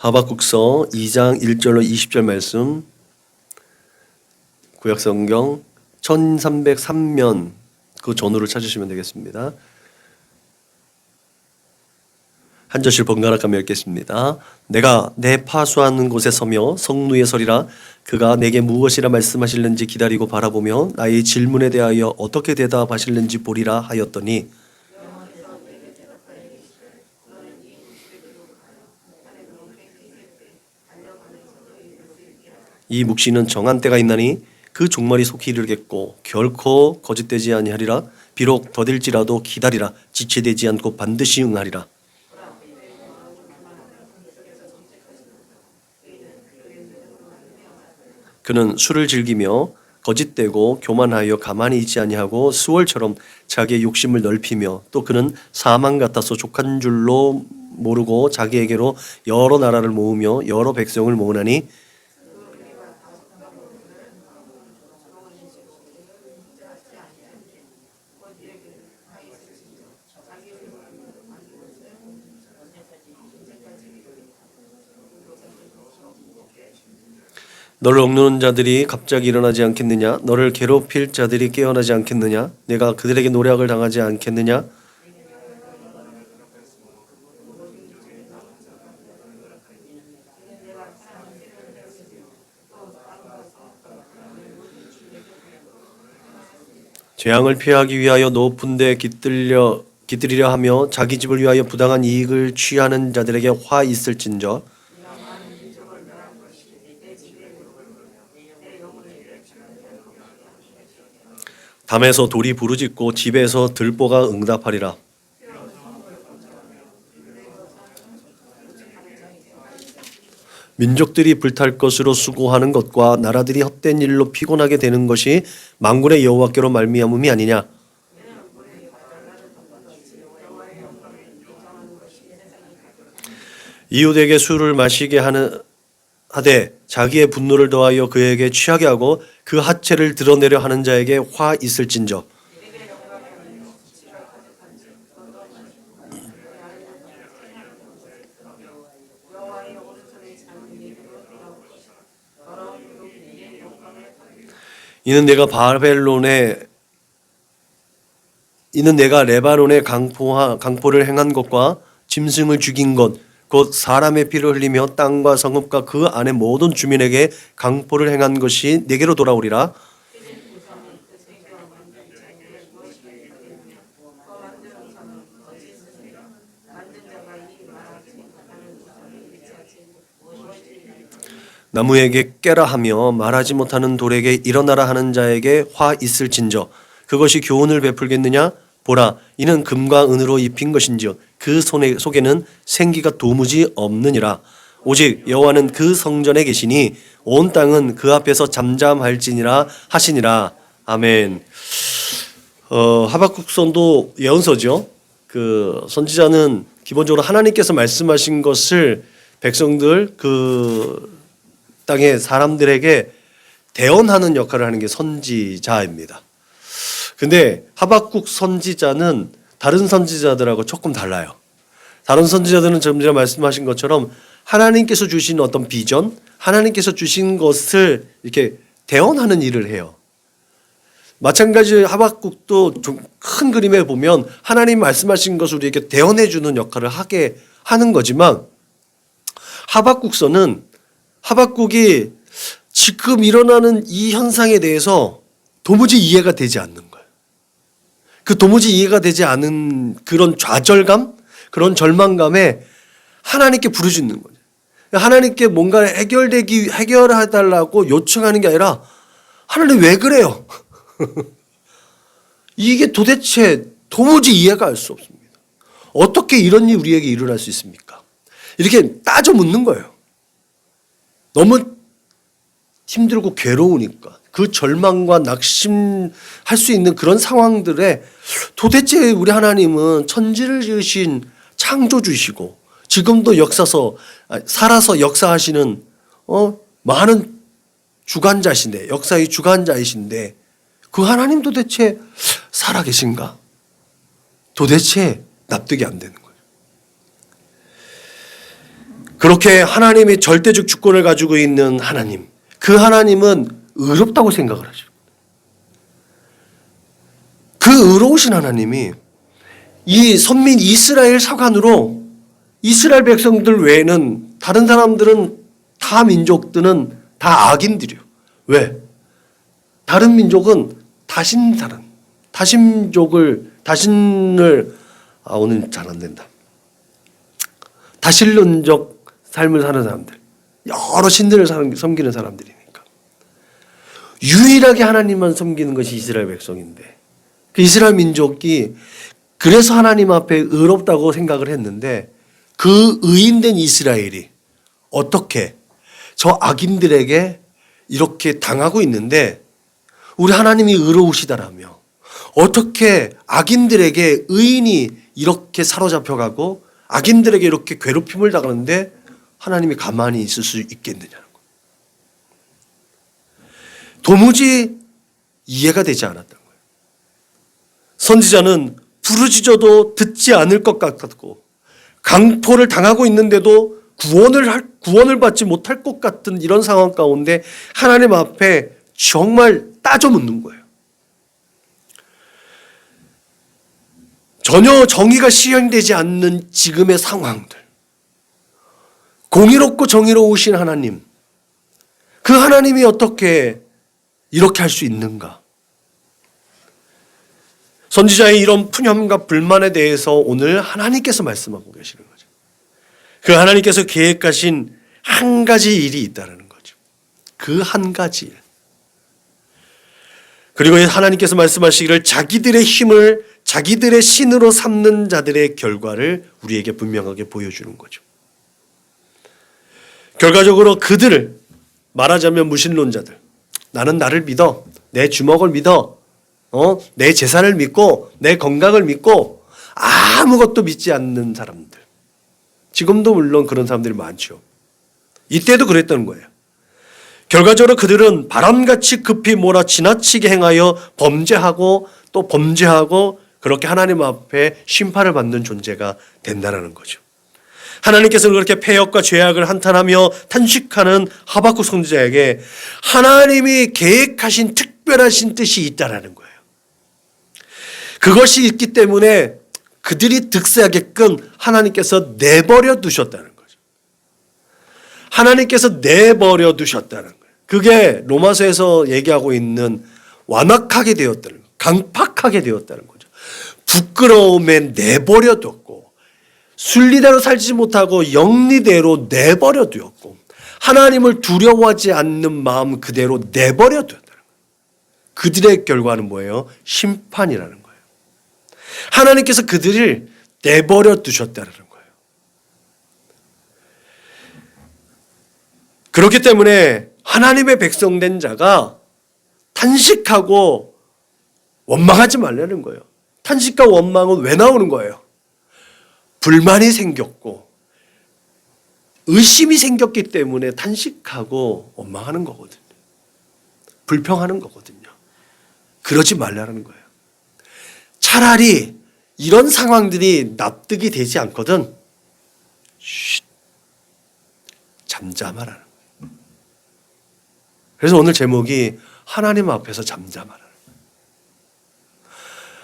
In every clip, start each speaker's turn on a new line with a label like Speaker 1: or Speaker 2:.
Speaker 1: 하박국서 2장 1절로 20절 말씀, 구약성경 1303면 그 전후를 찾으시면 되겠습니다. 한 절씩 번갈아 가며 읽겠습니다. 내가 내 파수하는 곳에 서며 성루에 서리라. 그가 내게 무엇이라 말씀하실는지 기다리고 바라보며 나의 질문에 대하여 어떻게 대답하실는지 보리라 하였더니, 이 묵시는 정한 때가 있나니 그 종말이 속히 이르겠고 결코 거짓되지 아니하리라. 비록 더딜지라도 기다리라. 지체되지 않고 반드시 응하리라. 그는 술을 즐기며 거짓되고 교만하여 가만히 있지 아니하고 수월처럼 자기의 욕심을 넓히며, 또 그는 사망 같아서 족한 줄로 모르고 자기에게로 여러 나라를 모으며 여러 백성을 모으나니, 너를 억누르는 자들이 갑자기 일어나지 않겠느냐? 너를 괴롭힐 자들이 깨어나지 않겠느냐? 내가 그들에게 노략을 당하지 않겠느냐? 재앙을 피하기 위하여 높은 데 깃들이려 하며 자기 집을 위하여 부당한 이익을 취하는 자들에게 화 있을진저. 담에서 돌이 부르짖고 집에서 들보가 응답하리라. 민족들이 불탈 것으로 수고하는 것과 나라들이 헛된 일로 피곤하게 되는 것이 만군의 여호와께로 말미암음이 아니냐. 이웃에게 술을 마시게 하되 자기의 분노를 더하여 그에게 취하게 하고 그 하체를 드러내려 하는 자에게 화 있을진저. 이는 내가 레바논에 강포를 행한 것과 짐승을 죽인 것, 곧 사람의 피를 흘리며 땅과 성읍과 그 안의 모든 주민에게 강포를 행한 것이 내게로 돌아오리라. 나무에게 깨라 하며 말하지 못하는 돌에게 일어나라 하는 자에게 화 있을진저. 그것이 교훈을 베풀겠느냐? 보라, 이는 금과 은으로 입힌 것인지요 그 속에는 생기가 도무지 없느니라. 오직 여호와는 그 성전에 계시니 온 땅은 그 앞에서 잠잠할지니라 하시니라. 아멘. 하박국서도 예언서죠. 그 선지자는 기본적으로 하나님께서 말씀하신 것을 백성들, 그 땅의 사람들에게 대언하는 역할을 하는 게 선지자입니다. 근데 하박국 선지자는 다른 선지자들하고 조금 달라요. 다른 선지자들은 전에 말씀하신 것처럼 하나님께서 주신 어떤 비전, 하나님께서 주신 것을 이렇게 대언하는 일을 해요. 마찬가지 하박국도 좀 큰 그림에 보면 하나님 말씀하신 것을 우리에게 대언해 주는 역할을 하게 하는 거지만, 하박국이 지금 일어나는 이 현상에 대해서 도무지 이해가 되지 않는 거예요. 그 도무지 이해가 되지 않은 그런 좌절감, 그런 절망감에 하나님께 부르짖는 거죠. 하나님께 뭔가 해결해달라고 요청하는 게 아니라, 하나님 왜 그래요? 이게 도대체 도무지 이해가 할 수 없습니다. 어떻게 이런 일이 우리에게 일어날 수 있습니까? 이렇게 따져 묻는 거예요. 너무 힘들고 괴로우니까 그 절망과 낙심할 수 있는 그런 상황들에 도대체 우리 하나님은 천지를 지으신 창조주시고 지금도 살아서 역사하시는 많은 주관자신데, 역사의 주관자이신데 그 하나님 도대체 살아계신가? 도대체 납득이 안 되는 거예요. 그렇게 하나님이 절대적 주권을 가지고 있는 하나님, 그 하나님은 의롭다고 생각을 하죠. 그 의로우신 하나님이 이 선민 이스라엘 사관으로 이스라엘 백성들 외에는 다른 사람들은 다 민족들은 다 악인들이요. 왜? 다른 민족은 오늘 잘 안 된다. 다신론적 삶을 사는 사람들, 여러 신들을 섬기는 사람들이니까. 유일하게 하나님만 섬기는 것이 이스라엘 백성인데, 그 이스라엘 민족이 그래서 하나님 앞에 의롭다고 생각을 했는데, 그 의인된 이스라엘이 어떻게 저 악인들에게 이렇게 당하고 있는데, 우리 하나님이 의로우시다라며 어떻게 악인들에게 의인이 이렇게 사로잡혀가고 악인들에게 이렇게 괴롭힘을 당하는데 하나님이 가만히 있을 수 있겠느냐는 거예요. 도무지 이해가 되지 않았던 거예요. 선지자는 부르짖어도 듣지 않을 것 같았고, 강포를 당하고 있는데도 구원을 받지 못할 것 같은 이런 상황 가운데 하나님 앞에 정말 따져 묻는 거예요. 전혀 정의가 시행되지 않는 지금의 상황들, 공의롭고 정의로우신 하나님, 그 하나님이 어떻게 이렇게 할 수 있는가? 선지자의 이런 푸념과 불만에 대해서 오늘 하나님께서 말씀하고 계시는 거죠. 그 하나님께서 계획하신 한 가지 일이 있다는 거죠. 그 한 가지 일. 그리고 하나님께서 말씀하시기를 자기들의 힘을 자기들의 신으로 삼는 자들의 결과를 우리에게 분명하게 보여주는 거죠. 결과적으로 그들을, 말하자면 무신론자들, 나는 나를 믿어, 내 주먹을 믿어, 내 재산을 믿고 내 건강을 믿고 아무것도 믿지 않는 사람들, 지금도 물론 그런 사람들이 많죠. 이때도 그랬던 거예요. 결과적으로 그들은 바람같이 급히 몰아 지나치게 행하여 범죄하고 또 범죄하고 그렇게 하나님 앞에 심판을 받는 존재가 된다는 거죠. 하나님께서는 그렇게 패역과 죄악을 한탄하며 탄식하는 하박국 선지자에게 하나님이 계획하신 특별하신 뜻이 있다라는 거예요. 그것이 있기 때문에 그들이 득세하게끔 하나님께서 내버려 두셨다는 거죠. 하나님께서 내버려 두셨다는 거예요. 그게 로마서에서 얘기하고 있는 완악하게 되었다는 거예요. 강팍하게 되었다는 거죠. 부끄러움에 내버려 두었고, 순리대로 살지 못하고 영리대로 내버려 두었고, 하나님을 두려워하지 않는 마음 그대로 내버려 두었다는 거예요. 그들의 결과는 뭐예요? 심판이라는 거예요. 하나님께서 그들을 내버려 두셨다는 거예요. 그렇기 때문에 하나님의 백성된 자가 탄식하고 원망하지 말라는 거예요. 탄식과 원망은 왜 나오는 거예요? 불만이 생겼고 의심이 생겼기 때문에 탄식하고 원망하는 거거든요. 불평하는 거거든요. 그러지 말라는 거예요. 차라리 이런 상황들이 납득이 되지 않거든, 잠잠하라는 거예요. 그래서 오늘 제목이 하나님 앞에서 잠잠하라는 거예요.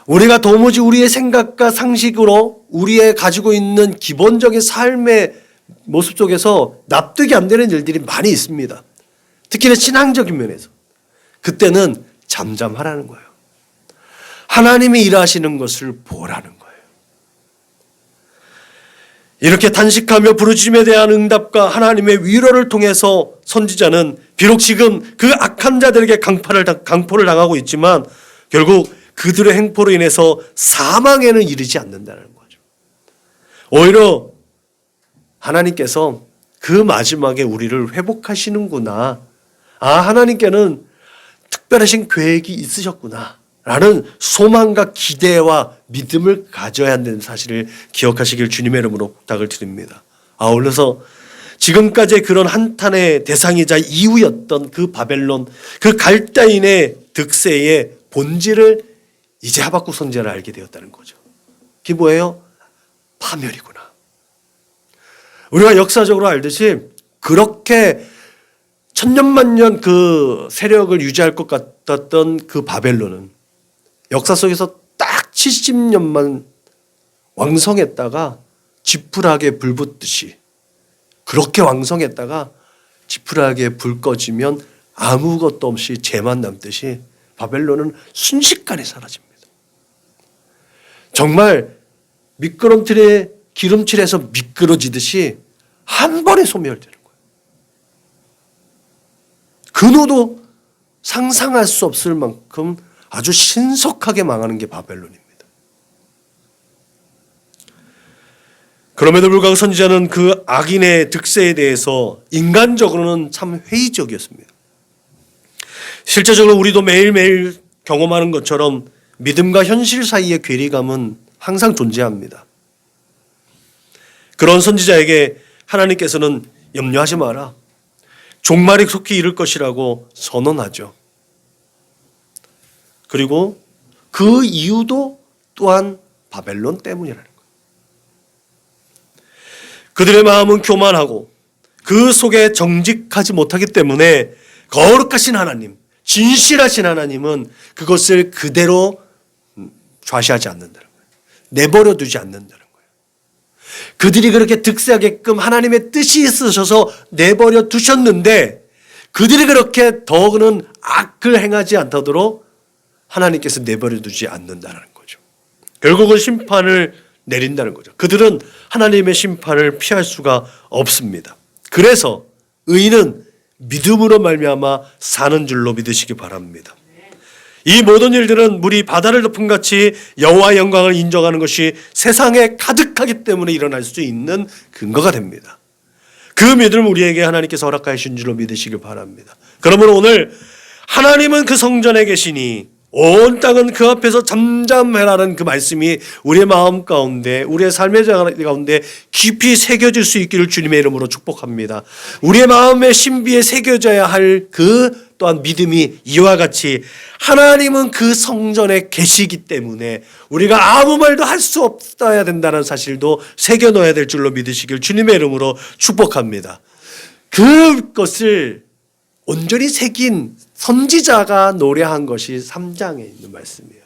Speaker 1: 우리가 도무지 우리의 생각과 상식으로 우리의 가지고 있는 기본적인 삶의 모습 속에서 납득이 안 되는 일들이 많이 있습니다. 특히나 신앙적인 면에서. 그때는 잠잠하라는 거예요. 하나님이 일하시는 것을 보라는 거예요. 이렇게 단식하며 부르짖음에 대한 응답과 하나님의 위로를 통해서 선지자는 비록 지금 그 악한 자들에게 강포를 당하고 있지만 결국 그들의 행포로 인해서 사망에는 이르지 않는다는 거죠. 오히려 하나님께서 그 마지막에 우리를 회복하시는구나. 하나님께는 특별하신 계획이 있으셨구나 라는 소망과 기대와 믿음을 가져야 한다는 사실을 기억하시길 주님의 이름으로 부탁을 드립니다. 아울러서 지금까지 그런 한탄의 대상이자 이유였던 그 바벨론, 그 갈대인의 득세의 본질을 이제 하박국 선지자를 알게 되었다는 거죠. 그게 뭐예요? 파멸이구나. 우리가 역사적으로 알듯이 그렇게 천년만년 그 세력을 유지할 것 같았던 그 바벨론은 역사 속에서 딱 70년만 왕성했다가 지푸라기에 불 붙듯이 그렇게 왕성했다가 지푸라기에 불 꺼지면 아무것도 없이 재만 남듯이 바벨론은 순식간에 사라집니다. 정말 미끄럼틀에 기름칠해서 미끄러지듯이 한 번에 소멸되는 거예요. 근호도 상상할 수 없을 만큼 아주 신속하게 망하는 게 바벨론입니다. 그럼에도 불구하고 선지자는 그 악인의 득세에 대해서 인간적으로는 참 회의적이었습니다. 실제적으로 우리도 매일매일 경험하는 것처럼 믿음과 현실 사이의 괴리감은 항상 존재합니다. 그런 선지자에게 하나님께서는 염려하지 마라, 종말이 속히 이를 것이라고 선언하죠. 그리고 그 이유도 또한 바벨론 때문이라는 거예요. 그들의 마음은 교만하고 그 속에 정직하지 못하기 때문에 거룩하신 하나님, 진실하신 하나님은 그것을 그대로 좌시하지 않는다는 거예요. 내버려 두지 않는다는 거예요. 그들이 그렇게 득세하게끔 하나님의 뜻이 있으셔서 내버려 두셨는데 그들이 그렇게 더는 악을 행하지 않도록 하나님께서 내버려 두지 않는다는 거죠. 결국은 심판을 내린다는 거죠. 그들은 하나님의 심판을 피할 수가 없습니다. 그래서 의인은 믿음으로 말미암아 사는 줄로 믿으시기 바랍니다. 이 모든 일들은 물이 바다를 덮은 같이 여호와의 영광을 인정하는 것이 세상에 가득하기 때문에 일어날 수 있는 근거가 됩니다. 그 믿음을 우리에게 하나님께서 허락하신 줄로 믿으시기 바랍니다. 그러므로 오늘 하나님은 그 성전에 계시니 온 땅은 그 앞에서 잠잠해라는 그 말씀이 우리의 마음 가운데, 우리의 삶의 가운데 깊이 새겨질 수 있기를 주님의 이름으로 축복합니다. 우리의 마음의 신비에 새겨져야 할 그 또한 믿음이 이와 같이 하나님은 그 성전에 계시기 때문에 우리가 아무 말도 할 수 없어야 된다는 사실도 새겨 넣어야 될 줄로 믿으시길 주님의 이름으로 축복합니다. 그것을 온전히 새긴 선지자가 노래한 것이 3장에 있는 말씀이에요.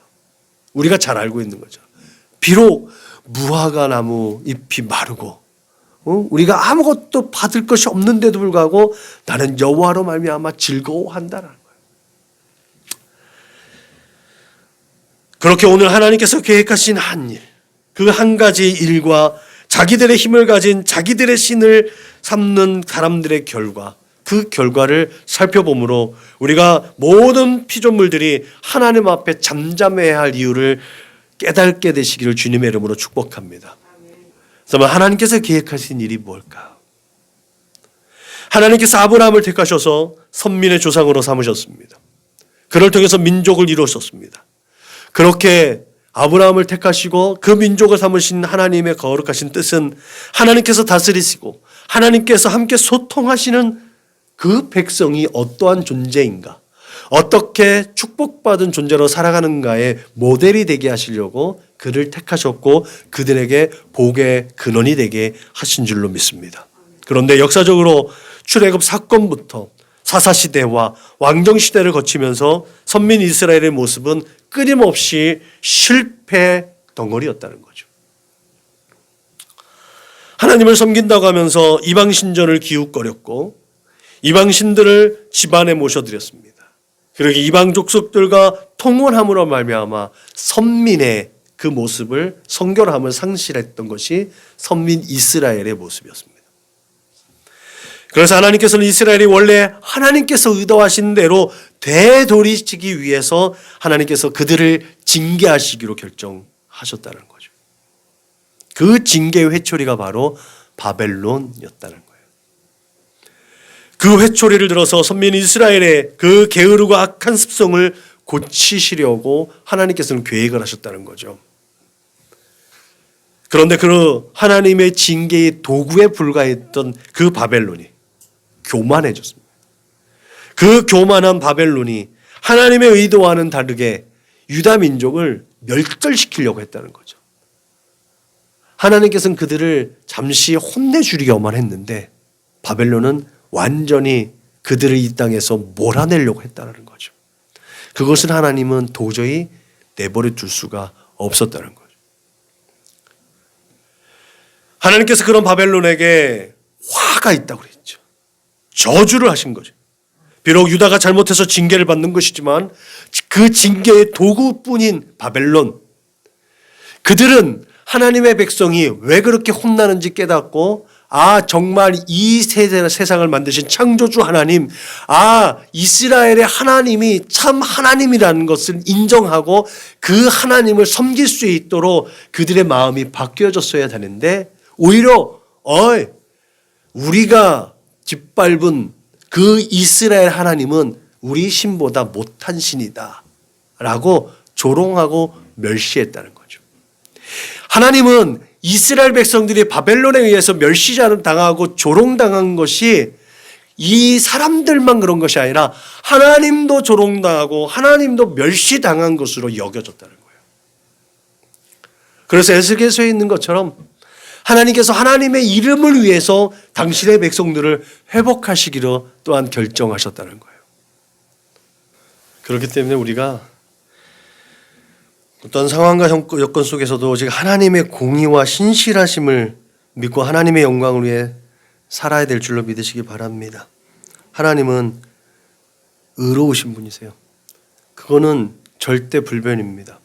Speaker 1: 우리가 잘 알고 있는 거죠. 비록 무화과 나무 잎이 마르고 우리가 아무것도 받을 것이 없는데도 불구하고 나는 여호와로 말미암아 즐거워한다는 거예요. 그렇게 오늘 하나님께서 계획하신 한 일, 그 한 가지 일과 자기들의 힘을 가진 자기들의 신을 삼는 사람들의 결과, 그 결과를 살펴보므로 우리가 모든 피조물들이 하나님 앞에 잠잠해야 할 이유를 깨닫게 되시기를 주님의 이름으로 축복합니다. 그러면 하나님께서 계획하신 일이 뭘까? 하나님께서 아브라함을 택하셔서 선민의 조상으로 삼으셨습니다. 그를 통해서 민족을 이루셨습니다. 그렇게 아브라함을 택하시고 그 민족을 삼으신 하나님의 거룩하신 뜻은 하나님께서 다스리시고 하나님께서 함께 소통하시는 그 백성이 어떠한 존재인가, 어떻게 축복받은 존재로 살아가는가의 모델이 되게 하시려고 그를 택하셨고 그들에게 복의 근원이 되게 하신 줄로 믿습니다. 그런데 역사적으로 출애굽 사건부터 사사시대와 왕정시대를 거치면서 선민 이스라엘의 모습은 끊임없이 실패 덩어리였다는 거죠. 하나님을 섬긴다고 하면서 이방신전을 기웃거렸고 이방신들을 집안에 모셔드렸습니다. 그러게 이방 족속들과 통혼함으로 말미암아 선민의 그 모습을, 성결함을 상실했던 것이 선민 이스라엘의 모습이었습니다. 그래서 하나님께서는 이스라엘이 원래 하나님께서 의도하신 대로 되돌이치기 위해서 하나님께서 그들을 징계하시기로 결정하셨다는 거죠. 그 징계의 회초리가 바로 바벨론이었다는 거예요. 그 회초리를 들어서 선민 이스라엘의 그 게으르고 악한 습성을 고치시려고 하나님께서는 계획을 하셨다는 거죠. 그런데 그 하나님의 징계의 도구에 불과했던 그 바벨론이 교만해졌습니다. 그 교만한 바벨론이 하나님의 의도와는 다르게 유다 민족을 멸절시키려고 했다는 거죠. 하나님께서는 그들을 잠시 혼내주려고만 했는데 바벨론은 완전히 그들을 이 땅에서 몰아내려고 했다는 거죠. 그것을 하나님은 도저히 내버려 둘 수가 없었다는 거죠. 하나님께서 그런 바벨론에게 화가 있다고 그랬죠. 저주를 하신 거죠. 비록 유다가 잘못해서 징계를 받는 것이지만 그 징계의 도구뿐인 바벨론, 그들은 하나님의 백성이 왜 그렇게 혼나는지 깨닫고 정말 이 세상을 만드신 창조주 하나님, 이스라엘의 하나님이 참 하나님이라는 것을 인정하고 그 하나님을 섬길 수 있도록 그들의 마음이 바뀌어졌어야 되는데 오히려 우리가 짓밟은 그 이스라엘 하나님은 우리 신보다 못한 신이다 라고 조롱하고 멸시했다는 거죠. 하나님은 이스라엘 백성들이 바벨론에 의해서 멸시당하고 조롱당한 것이 이 사람들만 그런 것이 아니라 하나님도 조롱당하고 하나님도 멸시당한 것으로 여겨졌다는 거예요. 그래서 에스겔서에 있는 것처럼 하나님께서 하나님의 이름을 위해서 당신의 백성들을 회복하시기로 또한 결정하셨다는 거예요. 그렇기 때문에 우리가 어떤 상황과 여건 속에서도 오직 하나님의 공의와 신실하심을 믿고 하나님의 영광을 위해 살아야 될 줄로 믿으시기 바랍니다. 하나님은 의로우신 분이세요. 그거는 절대 불변입니다.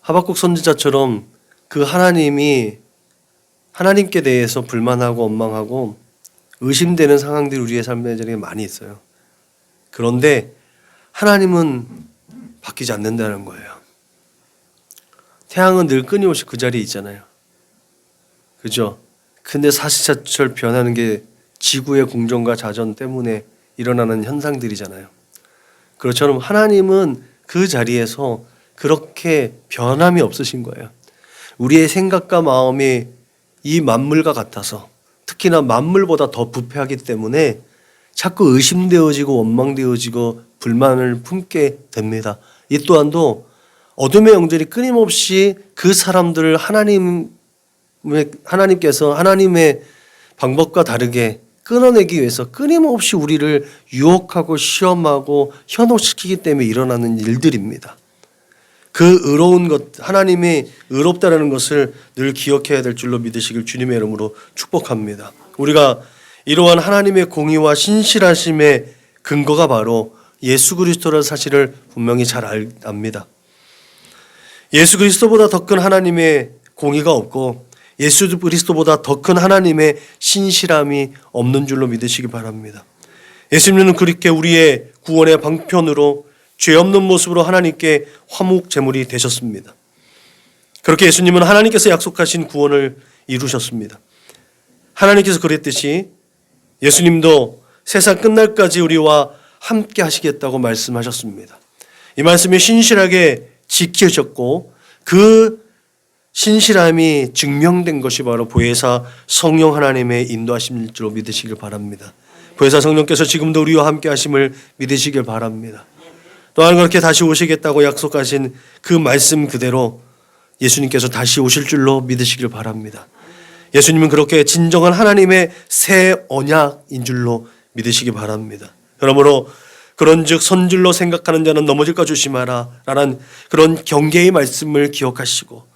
Speaker 1: 하박국 선지자처럼 그 하나님이 하나님께 대해서 불만하고 원망하고 의심되는 상황들이 우리의 삶에 많이 있어요. 그런데 하나님은 바뀌지 않는다는 거예요. 태양은 늘 끊임없이 그 자리에 있잖아요. 그죠? 근데 사시사철 변하는 게 지구의 공전과 자전 때문에 일어나는 현상들이잖아요. 그렇처럼 하나님은 그 자리에서 그렇게 변함이 없으신 거예요. 우리의 생각과 마음이 이 만물과 같아서 특히나 만물보다 더 부패하기 때문에 자꾸 의심되어지고 원망되어지고 불만을 품게 됩니다. 이 또한도 어둠의 영들이 끊임없이 그 사람들을 하나님께서 하나님의 방법과 다르게 끊어내기 위해서 끊임없이 우리를 유혹하고 시험하고 현혹시키기 때문에 일어나는 일들입니다. 그 의로운 것, 하나님이 의롭다라는 것을 늘 기억해야 될 줄로 믿으시길 주님의 이름으로 축복합니다. 우리가 이러한 하나님의 공의와 신실하심의 근거가 바로 예수 그리스도라는 사실을 분명히 잘 압니다. 예수 그리스도보다 더 큰 하나님의 공의가 없고 예수 그리스도보다 더 큰 하나님의 신실함이 없는 줄로 믿으시기 바랍니다. 예수님은 그렇게 우리의 구원의 방편으로 죄 없는 모습으로 하나님께 화목 제물이 되셨습니다. 그렇게 예수님은 하나님께서 약속하신 구원을 이루셨습니다. 하나님께서 그랬듯이 예수님도 세상 끝날까지 우리와 함께 하시겠다고 말씀하셨습니다. 이 말씀이 신실하게 지켜졌고 그 신실함이 증명된 것이 바로 보혜사 성령 하나님의 인도하심일 줄로 믿으시길 바랍니다. 보혜사 성령께서 지금도 우리와 함께 하심을 믿으시길 바랍니다. 또한 그렇게 다시 오시겠다고 약속하신 그 말씀 그대로 예수님께서 다시 오실 줄로 믿으시길 바랍니다. 예수님은 그렇게 진정한 하나님의 새 언약인 줄로 믿으시기 바랍니다. 그러므로 그런즉 선줄로 생각하는 자는 넘어질까 조심하라 라는 그런 경계의 말씀을 기억하시고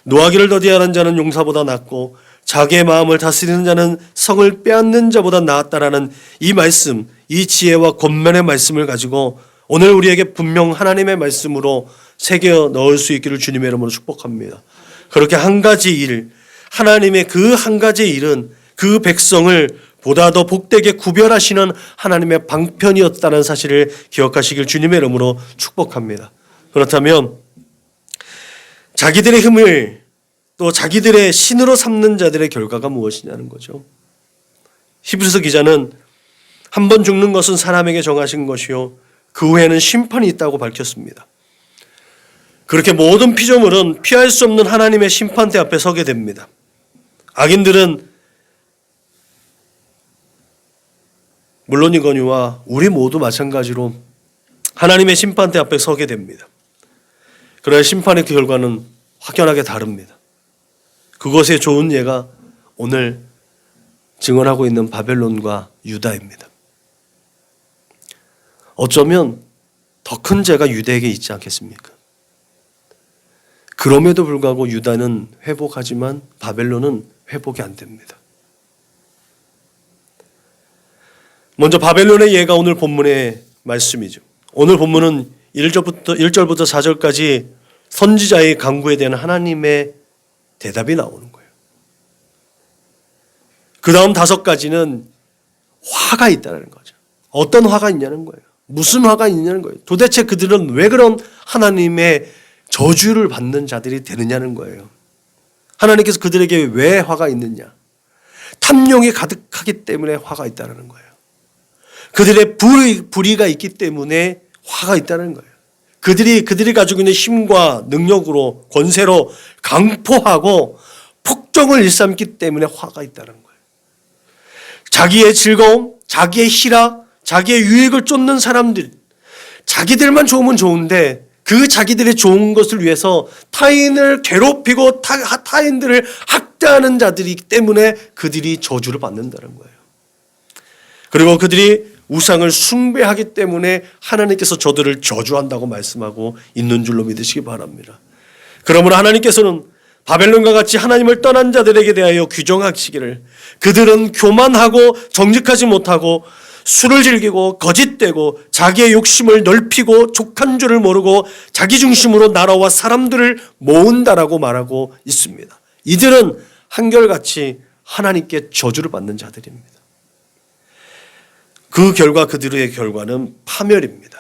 Speaker 1: 노하기를 더디하는 자는 용사보다 낫고 자기의 마음을 다스리는 자는 성을 빼앗는 자보다 낫다라는 이 말씀, 이 지혜와 권면의 말씀을 가지고 오늘 우리에게 분명 하나님의 말씀으로 새겨 넣을 수 있기를 주님의 이름으로 축복합니다. 그렇게 한 가지 일, 하나님의 그 한 가지 일은 그 백성을 보다 더 복되게 구별하시는 하나님의 방편이었다는 사실을 기억하시길 주님의 이름으로 축복합니다. 그렇다면 자기들의 힘을 또 자기들의 신으로 삼는 자들의 결과가 무엇이냐는 거죠. 히브리서 기자는 한 번 죽는 것은 사람에게 정하신 것이요 그 후에는 심판이 있다고 밝혔습니다. 그렇게 모든 피조물은 피할 수 없는 하나님의 심판대 앞에 서게 됩니다. 악인들은 물론이거니와 우리 모두 마찬가지로 하나님의 심판대 앞에 서게 됩니다. 그러나 심판의 그 결과는 확연하게 다릅니다. 그것의 좋은 예가 오늘 증언하고 있는 바벨론과 유다입니다. 어쩌면 더 큰 죄가 유대에게 있지 않겠습니까? 그럼에도 불구하고 유다는 회복하지만 바벨론은 회복이 안 됩니다. 먼저 바벨론의 예가 오늘 본문의 말씀이죠. 오늘 본문은 1절부터 4절까지 선지자의 간구에 대한 하나님의 대답이 나오는 거예요. 그 다음 5가지는 화가 있다는 거죠. 어떤 화가 있냐는 거예요. 무슨 화가 있냐는 거예요. 도대체 그들은 왜 그런 하나님의 저주를 받는 자들이 되느냐는 거예요. 하나님께서 그들에게 왜 화가 있느냐. 탐욕이 가득하기 때문에 화가 있다는 거예요. 그들의 불의가 있기 때문에 화가 있다는 거예요. 그들이 가지고 있는 힘과 능력으로 권세로 강포하고 폭정을 일삼기 때문에 화가 있다는 거예요. 자기의 즐거움, 자기의 희락, 자기의 유익을 쫓는 사람들, 자기들만 좋으면 좋은데 그 자기들의 좋은 것을 위해서 타인을 괴롭히고 타인들을 학대하는 자들이기 때문에 그들이 저주를 받는다는 거예요. 그리고 그들이 우상을 숭배하기 때문에 하나님께서 저들을 저주한다고 말씀하고 있는 줄로 믿으시기 바랍니다. 그러므로 하나님께서는 바벨론과 같이 하나님을 떠난 자들에게 대하여 규정하시기를 그들은 교만하고 정직하지 못하고 술을 즐기고 거짓되고 자기의 욕심을 넓히고 족한 줄을 모르고 자기 중심으로 나라와 사람들을 모은다라고 말하고 있습니다. 이들은 한결같이 하나님께 저주를 받는 자들입니다. 그 결과 그들의 결과는 파멸입니다.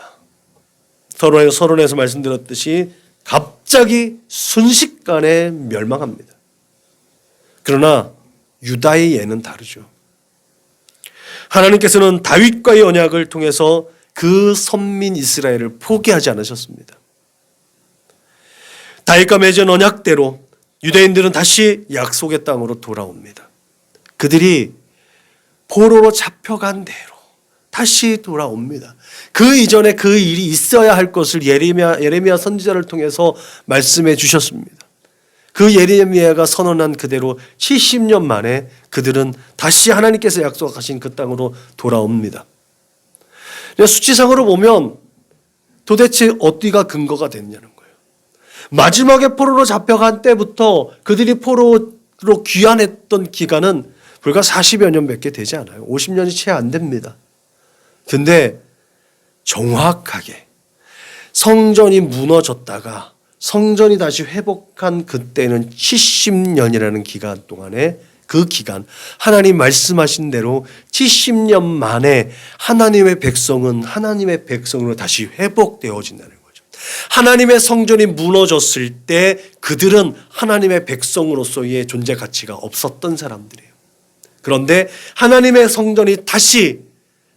Speaker 1: 서론에서 말씀드렸듯이 갑자기 순식간에 멸망합니다. 그러나 유다의 예는 다르죠. 하나님께서는 다윗과의 언약을 통해서 그 선민 이스라엘을 포기하지 않으셨습니다. 다윗과 맺은 언약대로 유대인들은 다시 약속의 땅으로 돌아옵니다. 그들이 포로로 잡혀간 대로 다시 돌아옵니다. 그 이전에 그 일이 있어야 할 것을 예레미야 선지자를 통해서 말씀해 주셨습니다. 그 예레미야가 선언한 그대로 70년 만에 그들은 다시 하나님께서 약속하신 그 땅으로 돌아옵니다. 수치상으로 보면 도대체 어디가 근거가 됐냐는 거예요. 마지막에 포로로 잡혀간 때부터 그들이 포로로 귀환했던 기간은 불과 40여 년밖에 되지 않아요. 50년이 채 안 됩니다. 근데 정확하게 성전이 무너졌다가 성전이 다시 회복한 그때는 70년이라는 기간 동안에 그 기간 하나님 말씀하신 대로 70년 만에 하나님의 백성은 하나님의 백성으로 다시 회복되어진다는 거죠. 하나님의 성전이 무너졌을 때 그들은 하나님의 백성으로서의 존재 가치가 없었던 사람들이에요. 그런데 하나님의 성전이 다시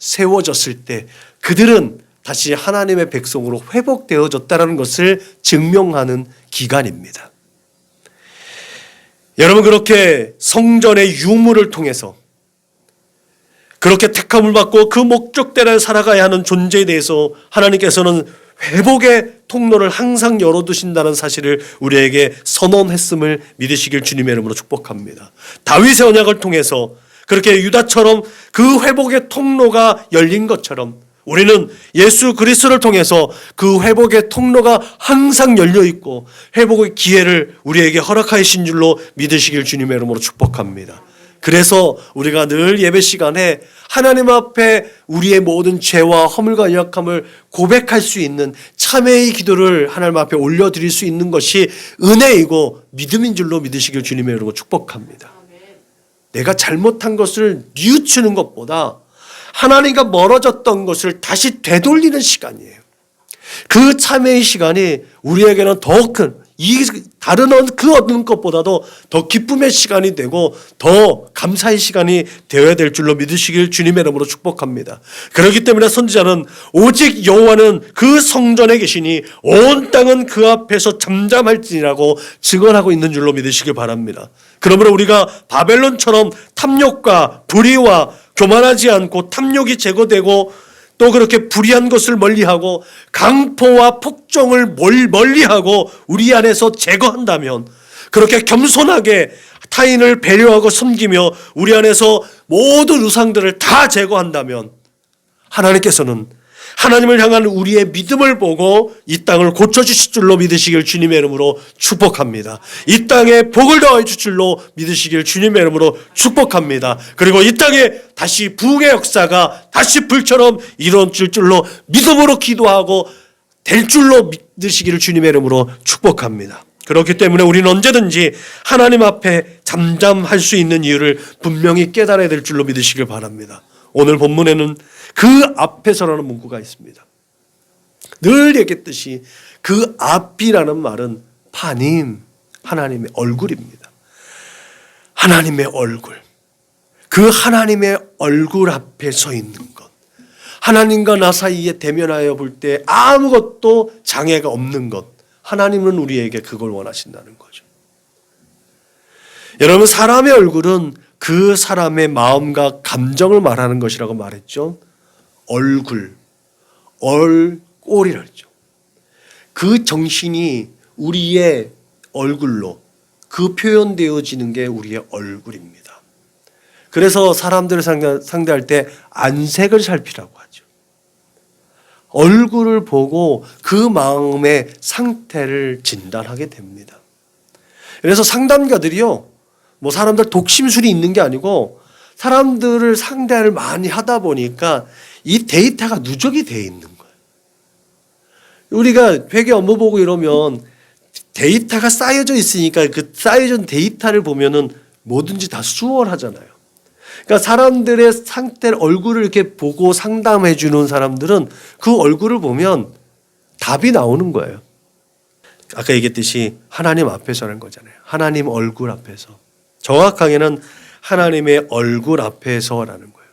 Speaker 1: 세워졌을 때 그들은 다시 하나님의 백성으로 회복되어졌다는 것을 증명하는 기간입니다. 여러분, 그렇게 성전의 유물을 통해서 그렇게 택함을 받고 그 목적대로 살아가야 하는 존재에 대해서 하나님께서는 회복의 통로를 항상 열어두신다는 사실을 우리에게 선언했음을 믿으시길 주님의 이름으로 축복합니다. 다윗의 언약을 통해서 그렇게 유다처럼 그 회복의 통로가 열린 것처럼 우리는 예수 그리스도를 통해서 그 회복의 통로가 항상 열려 있고 회복의 기회를 우리에게 허락하신 줄로 믿으시길 주님의 이름으로 축복합니다. 그래서 우리가 늘 예배 시간에 하나님 앞에 우리의 모든 죄와 허물과 연약함을 고백할 수 있는 참회의 기도를 하나님 앞에 올려드릴 수 있는 것이 은혜이고 믿음인 줄로 믿으시길 주님의 이름으로 축복합니다. 내가 잘못한 것을 뉘우치는 것보다 하나님과 멀어졌던 것을 다시 되돌리는 시간이에요. 그 참회의 시간이 우리에게는 더 큰, 다른 그 어떤 것보다도 더 기쁨의 시간이 되고 더 감사의 시간이 되어야 될 줄로 믿으시길 주님의 이름으로 축복합니다. 그렇기 때문에 선지자는 오직 여호와는 그 성전에 계시니 온 땅은 그 앞에서 잠잠할지니라고 증언하고 있는 줄로 믿으시길 바랍니다. 그러므로 우리가 바벨론처럼 탐욕과 불의와 교만하지 않고 탐욕이 제거되고 또 그렇게 불의한 것을 멀리하고 강포와 폭정을 멀리하고 우리 안에서 제거한다면 그렇게 겸손하게 타인을 배려하고 섬기며 우리 안에서 모든 우상들을 다 제거한다면 하나님께서는 하나님을 향한 우리의 믿음을 보고 이 땅을 고쳐주실 줄로 믿으시길 주님의 이름으로 축복합니다. 이 땅에 복을 더해 주실 줄로 믿으시길 주님의 이름으로 축복합니다. 그리고 이 땅에 다시 부흥의 역사가 다시 불처럼 이루어질 줄로 믿음으로 기도하고 될 줄로 믿으시기를 주님의 이름으로 축복합니다. 그렇기 때문에 우리는 언제든지 하나님 앞에 잠잠할 수 있는 이유를 분명히 깨달아야 될 줄로 믿으시길 바랍니다. 오늘 본문에는 그 앞에서라는 문구가 있습니다. 늘 얘기했듯이 그 앞이라는 말은 파님, 하나님의 얼굴입니다. 하나님의 얼굴. 그 하나님의 얼굴 앞에 서 있는 것. 하나님과 나 사이에 대면하여 볼 때 아무것도 장애가 없는 것. 하나님은 우리에게 그걸 원하신다는 거죠. 여러분, 사람의 얼굴은 그 사람의 마음과 감정을 말하는 것이라고 말했죠. 얼굴, 얼꼴이라 했죠. 그 정신이 우리의 얼굴로 그 표현되어지는 게 우리의 얼굴입니다. 그래서 사람들을 상대할 때 안색을 살피라고 하죠. 얼굴을 보고 그 마음의 상태를 진단하게 됩니다. 그래서 상담가들이요, 뭐 사람들 독심술이 있는 게 아니고 사람들을 상대를 많이 하다 보니까 이 데이터가 누적이 되어 있는 거예요. 우리가 회계 업무 보고 이러면 데이터가 쌓여져 있으니까 그 쌓여진 데이터를 보면은 뭐든지 다 수월하잖아요. 그러니까 사람들의 상태를 얼굴을 이렇게 보고 상담해 주는 사람들은 그 얼굴을 보면 답이 나오는 거예요. 아까 얘기했듯이 하나님 앞에서라는 거잖아요. 하나님 얼굴 앞에서. 정확하게는 하나님의 얼굴 앞에서라는 거예요.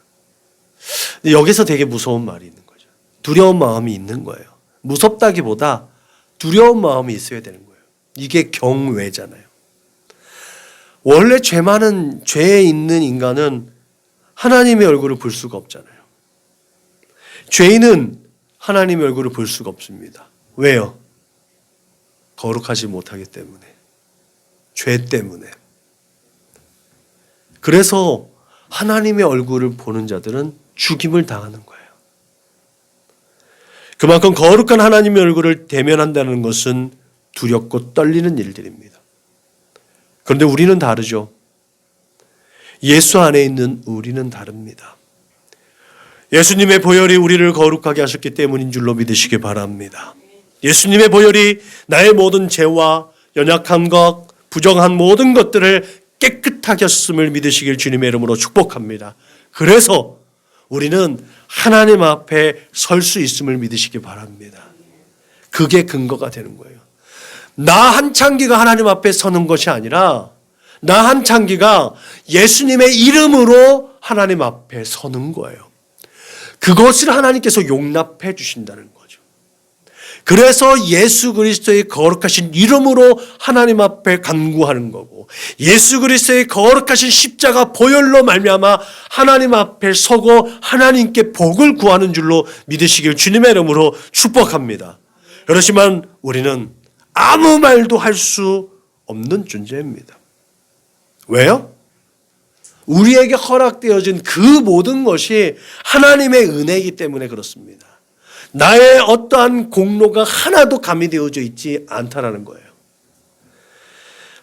Speaker 1: 근데 여기서 되게 무서운 말이 있는 거죠. 두려운 마음이 있는 거예요. 무섭다기보다 두려운 마음이 있어야 되는 거예요. 이게 경외잖아요. 원래 죄 많은 죄에 있는 인간은 하나님의 얼굴을 볼 수가 없잖아요. 죄인은 하나님의 얼굴을 볼 수가 없습니다. 왜요? 거룩하지 못하기 때문에. 죄 때문에. 그래서 하나님의 얼굴을 보는 자들은 죽임을 당하는 거예요. 그만큼 거룩한 하나님의 얼굴을 대면한다는 것은 두렵고 떨리는 일들입니다. 그런데 우리는 다르죠. 예수 안에 있는 우리는 다릅니다. 예수님의 보혈이 우리를 거룩하게 하셨기 때문인 줄로 믿으시기 바랍니다. 예수님의 보혈이 나의 모든 죄와 연약함과 부정한 모든 것들을 깨끗하게 하셨음을 믿으시길 주님의 이름으로 축복합니다. 그래서 우리는 하나님 앞에 설 수 있음을 믿으시기 바랍니다. 그게 근거가 되는 거예요. 나 한창기가 하나님 앞에 서는 것이 아니라 나 한창기가 예수님의 이름으로 하나님 앞에 서는 거예요. 그것을 하나님께서 용납해 주신다는 거죠. 그래서 예수 그리스도의 거룩하신 이름으로 하나님 앞에 간구하는 거고, 예수 그리스도의 거룩하신 십자가 보혈로 말미암아 하나님 앞에 서고 하나님께 복을 구하는 줄로 믿으시길 주님의 이름으로 축복합니다. 그렇지만 우리는 아무 말도 할 수 없는 존재입니다. 왜요? 우리에게 허락되어진 그 모든 것이 하나님의 은혜이기 때문에 그렇습니다. 나의 어떠한 공로가 하나도 가미되어져 있지 않다라는 거예요.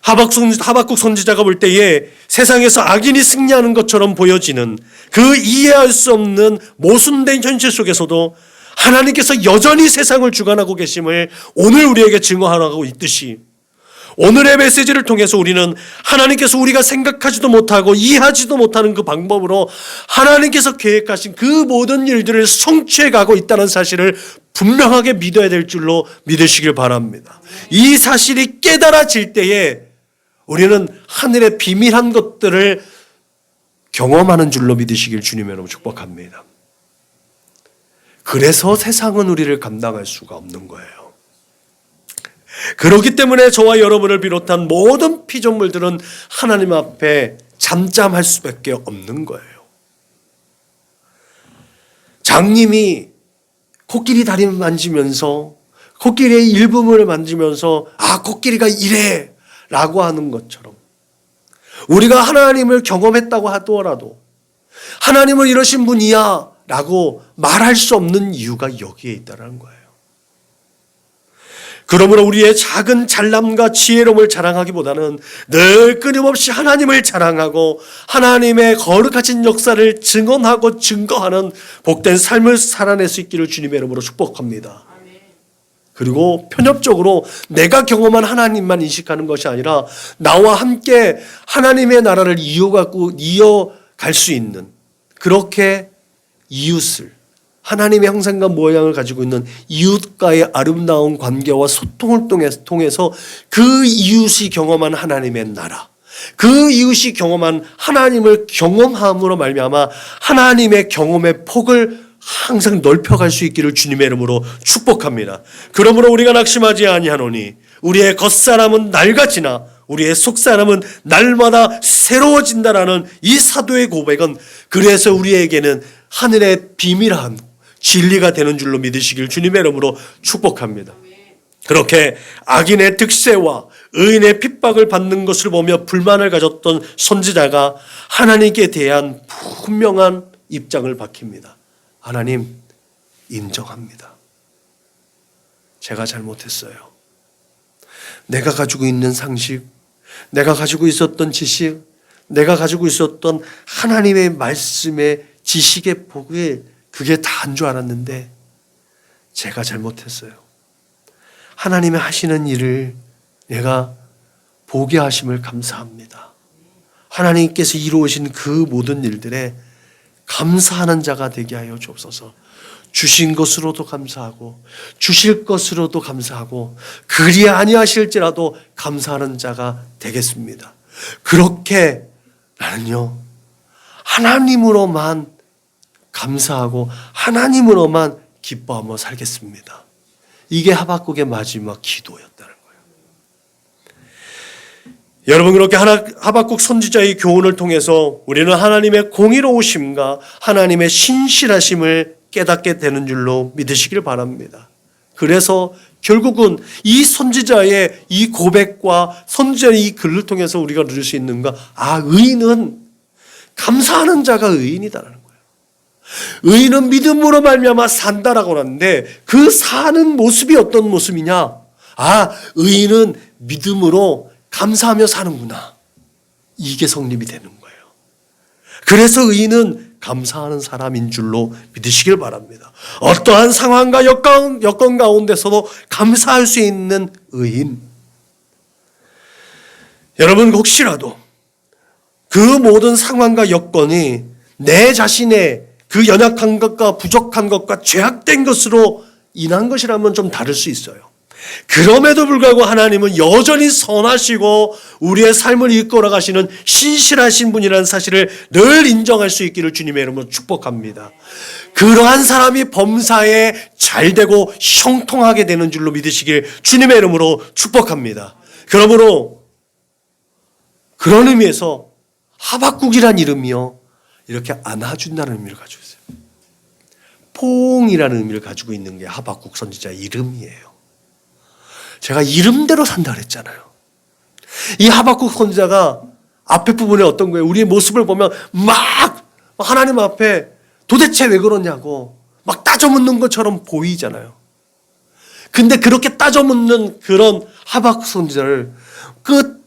Speaker 1: 하박국 선지자가 볼 때에 세상에서 악인이 승리하는 것처럼 보여지는 그 이해할 수 없는 모순된 현실 속에서도 하나님께서 여전히 세상을 주관하고 계심을 오늘 우리에게 증거하고 있듯이, 오늘의 메시지를 통해서 우리는 하나님께서 우리가 생각하지도 못하고 이해하지도 못하는 그 방법으로 하나님께서 계획하신 그 모든 일들을 성취해 가고 있다는 사실을 분명하게 믿어야 될 줄로 믿으시길 바랍니다. 이 사실이 깨달아질 때에 우리는 하늘의 비밀한 것들을 경험하는 줄로 믿으시길 주님의 이름으로 축복합니다. 그래서 세상은 우리를 감당할 수가 없는 거예요. 그렇기 때문에 저와 여러분을 비롯한 모든 피조물들은 하나님 앞에 잠잠할 수밖에 없는 거예요. 장님이 코끼리 다리를 만지면서, 코끼리의 일부분을 만지면서 아, 코끼리가 이래 라고 하는 것처럼, 우리가 하나님을 경험했다고 하더라도 하나님은 이러신 분이야 라고 말할 수 없는 이유가 여기에 있다는 거예요. 그러므로 우리의 작은 잘남과 지혜로움을 자랑하기보다는 늘 끊임없이 하나님을 자랑하고 하나님의 거룩하신 역사를 증언하고 증거하는 복된 삶을 살아낼 수 있기를 주님의 이름으로 축복합니다. 그리고 편협적으로 내가 경험한 하나님만 인식하는 것이 아니라 나와 함께 하나님의 나라를 이어갈 수 있는, 그렇게 이웃을, 하나님의 형상과 모양을 가지고 있는 이웃과의 아름다운 관계와 소통을 통해서 그 이웃이 경험한 하나님의 나라, 그 이웃이 경험한 하나님을 경험함으로 말미암아 하나님의 경험의 폭을 항상 넓혀갈 수 있기를 주님의 이름으로 축복합니다. 그러므로 우리가 낙심하지 아니하노니 우리의 겉사람은 낡아지나 우리의 속사람은 날마다 새로워진다라는 이 사도의 고백은 그래서 우리에게는 하늘의 비밀한 진리가 되는 줄로 믿으시길 주님의 이름으로 축복합니다. 그렇게 악인의 득세와 의인의 핍박을 받는 것을 보며 불만을 가졌던 선지자가 하나님께 대한 분명한 입장을 밝힙니다. 하나님, 인정합니다. 제가 잘못했어요. 내가 가지고 있는 상식, 내가 가지고 있었던 지식, 내가 가지고 있었던 하나님의 말씀의 지식의 폭이 그게 다인 줄 알았는데 제가 잘못했어요. 하나님의 하시는 일을 내가 보게 하심을 감사합니다. 하나님께서 이루어진 그 모든 일들에 감사하는 자가 되게 하여 주옵소서. 주신 것으로도 감사하고 주실 것으로도 감사하고 그리 아니하실지라도 감사하는 자가 되겠습니다. 그렇게 나는요, 하나님으로만 감사하고 하나님으로만 기뻐하며 살겠습니다. 이게 하박국의 마지막 기도였다는 거예요. 여러분, 그렇게 하박국 선지자의 교훈을 통해서 우리는 하나님의 공의로우심과 하나님의 신실하심을 깨닫게 되는 줄로 믿으시길 바랍니다. 그래서 결국은 이 선지자의 이 고백과 선지자의 이 글을 통해서 우리가 누릴 수 있는가? 의인은 감사하는 자가 의인이다라는 거예요. 의인은 믿음으로 말미암아 산다라고 하는데 그 사는 모습이 어떤 모습이냐? 의인은 믿음으로 감사하며 사는구나. 이게 성립이 되는 거예요. 그래서 의인은 감사하는 사람인 줄로 믿으시길 바랍니다. 어떠한 상황과 여건 가운데서도 감사할 수 있는 의인. 여러분, 혹시라도 그 모든 상황과 여건이 내 자신의 그 연약한 것과 부족한 것과 죄악된 것으로 인한 것이라면 좀 다를 수 있어요. 그럼에도 불구하고 하나님은 여전히 선하시고 우리의 삶을 이끌어 가시는 신실하신 분이라는 사실을 늘 인정할 수 있기를 주님의 이름으로 축복합니다. 그러한 사람이 범사에 잘되고 형통하게 되는 줄로 믿으시길 주님의 이름으로 축복합니다. 그러므로 그런 의미에서 하박국이란 이름이요, 이렇게 안아준다는 의미를 가지고 있어요. 포옹이라는 의미를 가지고 있는 게 하박국 선지자의 이름이에요. 제가 이름대로 산다 그랬잖아요. 이 하박국 선지자가 앞에 부분에 어떤 거예요? 우리의 모습을 보면 막 하나님 앞에 도대체 왜 그러냐고 막 따져묻는 것처럼 보이잖아요. 근데 그렇게 따져묻는 그런 하박국 선지자를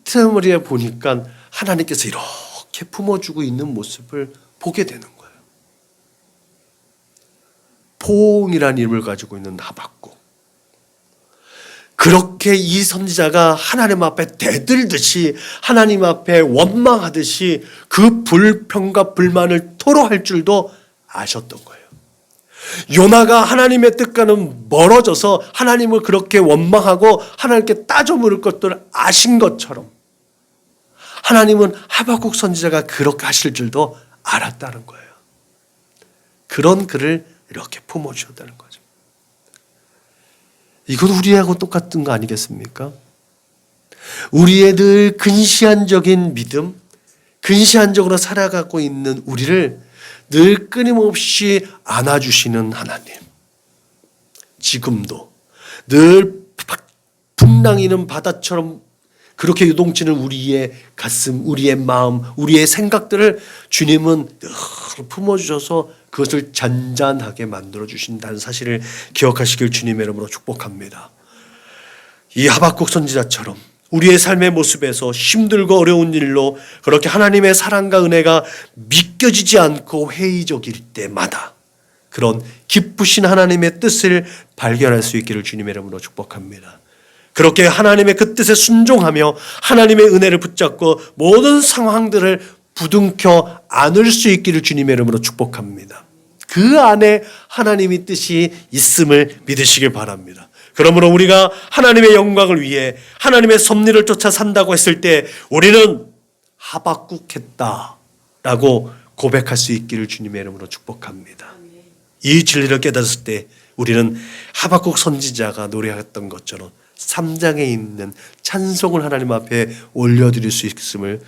Speaker 1: 끝머리에 보니까 하나님께서 이렇게 품어주고 있는 모습을 보게 되는 거예요. 포옹이라는 이름을 가지고 있는 하박국. 그렇게 이 선지자가 하나님 앞에 대들듯이 하나님 앞에 원망하듯이 그 불평과 불만을 토로할 줄도 아셨던 거예요. 요나가 하나님의 뜻과는 멀어져서 하나님을 그렇게 원망하고 하나님께 따져 물을 것들을 아신 것처럼 하나님은 하박국 선지자가 그렇게 하실 줄도 알았다는 거예요. 그런 그를 이렇게 품어주셨다는 거죠. 이건 우리하고 똑같은 거 아니겠습니까? 우리의 늘 근시안적인 믿음, 근시안적으로 살아가고 있는 우리를 늘 끊임없이 안아주시는 하나님. 지금도 늘 풍랑이는 바다처럼 그렇게 요동치는 우리의 가슴, 우리의 마음, 우리의 생각들을 주님은 늘 품어주셔서 그것을 잔잔하게 만들어 주신다는 사실을 기억하시길 주님의 이름으로 축복합니다. 이 하박국 선지자처럼 우리의 삶의 모습에서 힘들고 어려운 일로 그렇게 하나님의 사랑과 은혜가 믿겨지지 않고 회의적일 때마다 그런 기쁘신 하나님의 뜻을 발견할 수 있기를 주님의 이름으로 축복합니다. 그렇게 하나님의 그 뜻에 순종하며 하나님의 은혜를 붙잡고 모든 상황들을 부둥켜 안을 수 있기를 주님의 이름으로 축복합니다. 그 안에 하나님의 뜻이 있음을 믿으시길 바랍니다. 그러므로 우리가 하나님의 영광을 위해 하나님의 섭리를 쫓아 산다고 했을 때 우리는 하박국했다라고 고백할 수 있기를 주님의 이름으로 축복합니다. 이 진리를 깨달았을 때 우리는 하박국 선지자가 노래했던 것처럼 3장에 있는 찬송을 하나님 앞에 올려드릴 수 있음을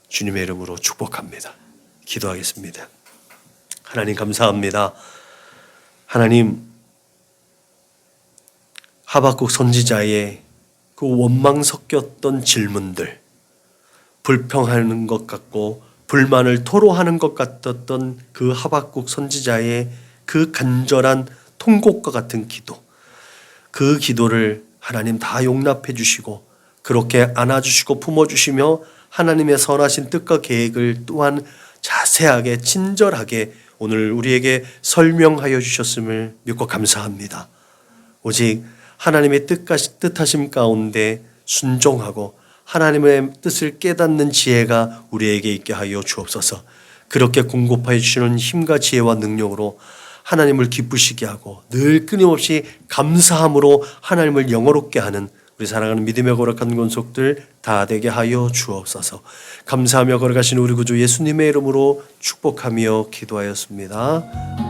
Speaker 1: 주님의 이름으로 축복합니다. 기도하겠습니다. 하나님 감사합니다. 하나님, 하박국 선지자의 그 원망 섞였던 질문들, 불평하는 것 같고 불만을 토로하는 것 같았던 그 하박국 선지자의 그 간절한 통곡과 같은 기도, 그 기도를 하나님 다 용납해 주시고 그렇게 안아주시고 품어주시며 하나님의 선하신 뜻과 계획을 또한 자세하게 친절하게 오늘 우리에게 설명하여 주셨음을 믿고 감사합니다. 오직 하나님의 뜻하심 가운데 순종하고 하나님의 뜻을 깨닫는 지혜가 우리에게 있게 하여 주옵소서. 그렇게 공급하여 주시는 힘과 지혜와 능력으로 하나님을 기쁘시게 하고 늘 끊임없이 감사함으로 하나님을 영화롭게 하는 우리 사랑하는 믿음의 거룩한 권속들 다 되게 하여 주옵소서. 감사하며 걸어가신 우리 구주 예수님의 이름으로 축복하며 기도하였습니다.